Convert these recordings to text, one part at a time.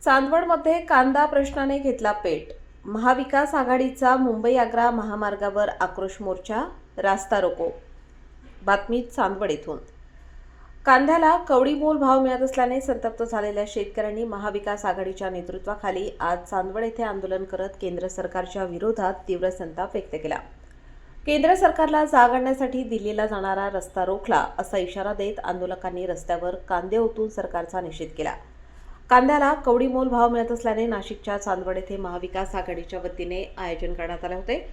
चांदवडमध्ये कांदा प्रश्नाने घेतला पेट. महाविकास आघाडीचा मुंबई-आग्रा महामार्गावर आक्रोश मोर्चा, रास्ता रोको. बातमी चांदवड येथून. कांद्याला कवडीमोल भाव मिळत असल्याने संतप्त झालेल्या शेतकऱ्यांनी महाविकास आघाडीच्या नेतृत्वाखाली आज चांदवड येथे आंदोलन करत केंद्र सरकारच्या विरोधात तीव्र संताप व्यक्त केला. केंद्र सरकारला जाग आणण्यासाठी दिल्लीला जाणारा रस्ता रोखला असा इशारा देत आंदोलकांनी रस्त्यावर कांदे ओतून सरकारचा निषेध केला. कांद्याला कवडीमोल भाव मिळत असल्याने नाशिकच्या चांदवड येथे महाविकास आघाडीच्या वतीने आयोजन करण्यात आले होते.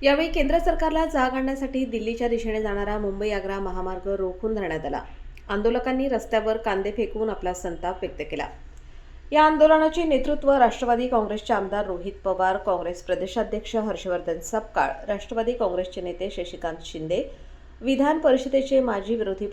यावेळी केंद्र सरकारला जाग आणण्यासाठी दिल्लीच्या दिशेने जाणारा मुंबई-आग्रा महामार्ग रोखून धरण्यात आला. आंदोलकांनी रस्त्यावर कांदे फेकून आपला संताप व्यक्त केला. या आंदोलनाचे नेतृत्व राष्ट्रवादी काँग्रेसचे आमदार रोहित पवार, काँग्रेस प्रदेशाध्यक्ष हर्षवर्धन सपकाळ, राष्ट्रवादी काँग्रेसचे नेते शशिकांत शिंदे, विधान परिषदेचे माजी विरोधी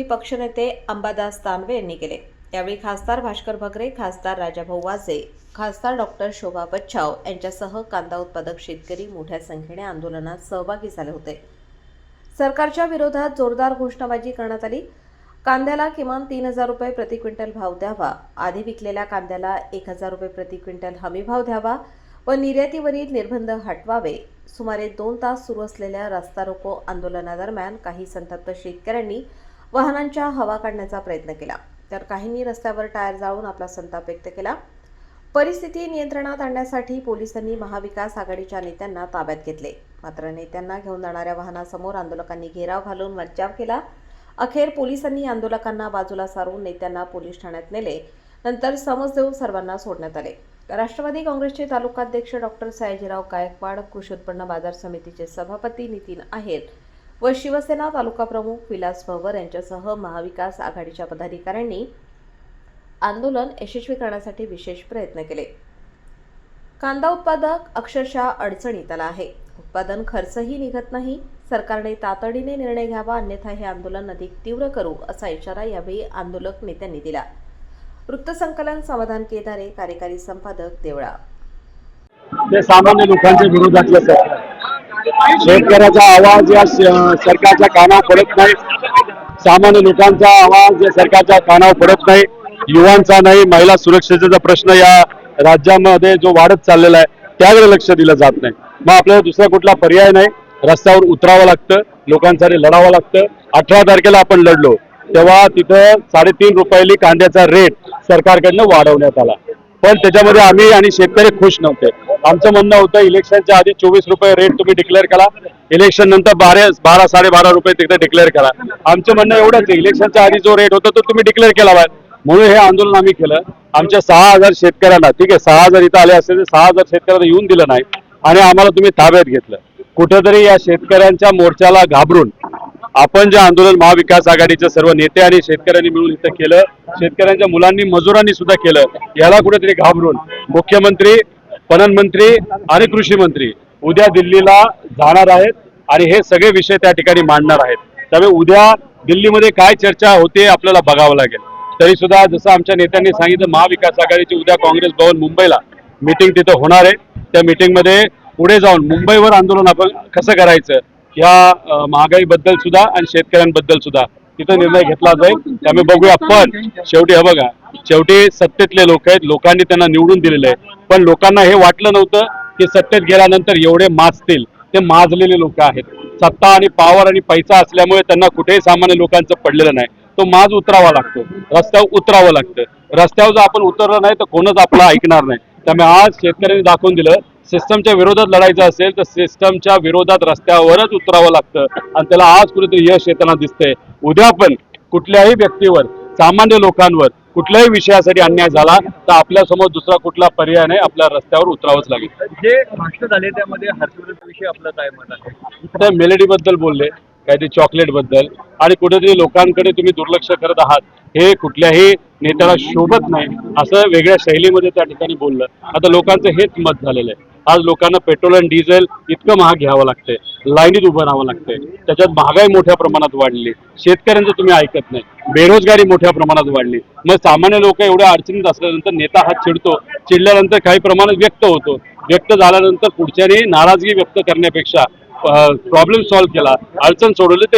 पक्षनेते अंबादास दानवे यांनी केले. यावेळी खासदार भास्कर भगरे, खासदार राजाभाऊ वाजे, खासदार डॉक्टर शोभा बच्छाव यांच्यासह कांदा उत्पादक शेतकरी मोठ्या संख्येने आंदोलनात सहभागी झाले होते. सरकारच्या विरोधात जोरदार घोषणाबाजी करण्यात आली. कांद्याला किमान 3,000 रुपये प्रति क्विंटल भाव द्यावा, आधी विकलेल्या कांद्याला 1,000 रुपये प्रति क्विंटल हमी भाव द्यावा व निर्यातीवरील निर्बंध हटवावे. सुमारे 2 तास सुरू असलेल्या रास्ता रोको आंदोलनादरम्यान काही संतप्त शेतकऱ्यांनी वाहनांच्या हवा काढण्याचा प्रयत्न केला, तर काहींनी रस्त्यावर टायर जाळून आपला संताप व्यक्त केला. परिस्थिती नियंत्रणात आणण्यासाठी पोलिसांनी महाविकास आघाडीच्या नेत्यांना ताब्यात घेतले. मात्र नेत्यांना घेऊन जाणाऱ्या वाहनासमोर आंदोलकांनी घेराव घालून मज्जाव केला. अखेर पोलिसांनी आंदोलकांना बाजूला सारून नेत्यांना पोलीस ठाण्यात नेले. नंतर समज देऊन सर्वांना सोडण्यात आले. राष्ट्रवादी काँग्रेसचे तालुकाध्यक्ष डॉक्टर सयाजीराव गायकवाड, कृषी उत्पन्न बाजार समितीचे सभापती नितीन आहेर व शिवसेना तालुका प्रमुख विलास भवर यांच्यासह महाविकास आघाडीच्या पदाधिकाऱ्यांनी आंदोलन यशस्वी करण्यासाठी विशेष प्रयत्न केले. कांदा उत्पादक अक्षरशः अडचणीत आला आहे. उत्पादन खर्चही निघत नाही. सरकारने तातडीने निर्णय घ्यावा, अन्यथा हे आंदोलन अधिक तीव्र करू असा इशारा यावेळी आंदोलक नेत्यांनी दिला. वृत्तसंकलन समाधान केदारे, कार्यकारी संपादक देवळा. ते सामान्य लोकांच्या विरोधातलं सरकार, शेतकऱ्याचा आवाज या सरकारच्या कानावर पडत नाही. सामान्य लोकांचा आवाज या सरकारच्या कानावर पडत नाही. युवांचा नाही, महिला सुरक्षेचा प्रश्न या राज्यामध्ये जो वाढत चाललेला आहे त्याकडे लक्ष दिलं जात नाही. मग आपल्याला दुसरा कुठला पर्याय नाही, रस्त्यावर उतरावं लागतं, लोकांसाठी लढावं लागतं. 18 तारखेला आपण लढलो तेव्हा तिथं 3.5 रुपयाली कांद्याचा रेट सरकारकडनं वाढवण्यात आला, पण त्याच्यामध्ये आम्ही आणि शेतकरी खुश नव्हते. आमचं म्हणणं होतं इलेक्शनच्या आधी 24 रुपये रेट तुम्ही डिक्लेअर करा, इलेक्शन नंतर 12 साडेबारा रुपये तिथे डिक्लेअर करा. आमचं म्हणणं एवढंच आहे, इलेक्शनच्या आधी जो रेट होता तो तुम्ही डिक्लेअर केला पाहिजे. म्हणून हे आंदोलन आम्ही केलं. आमच्या 6,000 शेतकऱ्यांना, ठीक आहे 6,000 इथं आले असते, 6,000 शेतकऱ्यांना येऊन दिलं नाही आणि आम्हाला तुम्ही ताब्यात घेतलं. कुठेतरी या शेतकऱ्यांच्या मोर्चाला घाबरून आपण जे आंदोलन महाविकास आघाडीचे सर्व नेते आणि शेतकऱ्यांनी मिळून इथं केलं, शेतकऱ्यांच्या मुलांनी मजुरांनी सुद्धा केलं, याला कुठेतरी घाबरून मुख्यमंत्री, पणन मंत्री आणि कृषी मंत्री उद्या दिल्लीला जाणार आहेत आणि हे सगळे विषय त्या ठिकाणी मांडणार आहेत. त्यामुळे उद्या दिल्लीमध्ये काय चर्चा होते आपल्याला बघावं लागेल. तरी सुद्धा जसं आमच्या नेत्यांनी सांगितलं, महाविकास आघाडीची उद्या काँग्रेस भवन मुंबईला मीटिंग तिथं होणार आहे. त्या मीटिंगमध्ये पुढे जाऊन मुंबईवर आंदोलन आपण कसं करायचं या महागाईबद्दल सुद्धा आणि शेतकऱ्यांबद्दल सुद्धा तिथं निर्णय घेतला जाईल. त्यामुळे बघूया. पण शेवटी बघा, शेवटी सत्तेतले लोक आहेत, लोकांनी त्यांना निवडून दिलेलं आहे, पण लोकांना हे वाटलं नव्हतं की सत्तेत गेल्यानंतर एवढे माजतील. ते माजलेले लोक आहेत. सत्ता आणि पावर आणि पैसा असल्यामुळे त्यांना कुठेही सामान्य लोकांचं पडलेलं नाही. तो माज उतरावा लागतो, रस्त्यावर उतरावं लागतं. रस्त्यावर जर आपण उतरलं नाही तर कोणच आपला ऐकणार नाही. त्यामुळे आज शेतकऱ्यांनी दाखवून दिलं, सिस्टमच्या विरोधात लढायचं असेल तर सिस्टमच्या विरोधात रस्त्यावरच उतरावं लागतं आणि त्याला आज कुठेतरी यश येताना दिसतंय. उद्या पण कुठल्याही व्यक्तीवर, सामान्य लोकांवर कुठल्याही विषयासाठी अन्याय झाला तर आपल्यासमोर दुसरा कुठला पर्याय नाही, आपल्या रस्त्यावर उतरावंच लागेल. जे भाषण झाले त्यामध्ये हर्षवर्धन विषयी आपलं काय मत आहे? तर मेलेडी बद्दल बोलले, काहीतरी चॉकलेट बद्दल, आणि कुठेतरी लोकांकडे तुम्ही दुर्लक्ष करत आहात, हे कुठल्याही नेत्याला शोभत नाही असं वेगळ्या शैलीमध्ये त्या ठिकाणी बोललं. आता लोकांचं हेच मत झालेलं आहे. आज लोकांना पेट्रोल आणि डिझेल इतकं महाग घ्यावं लागतंय, लाईनीत उभं राहावं लागतंय, त्याच्यात महागाई मोठ्या प्रमाणात वाढली, शेतकऱ्यांचं तुम्ही ऐकत नाही, बेरोजगारी मोठ्या प्रमाणात वाढली. मग सामान्य लोक एवढ्या अडचणीत असल्यानंतर नेता हा चिडतो, चिडल्यानंतर काही प्रमाणात व्यक्त होतो, व्यक्त झाल्यानंतर पुढच्याने नाराजगी व्यक्त करण्यापेक्षा प्रॉब्लेम सॉल्व्ह केला, अडचण सोडवली, तर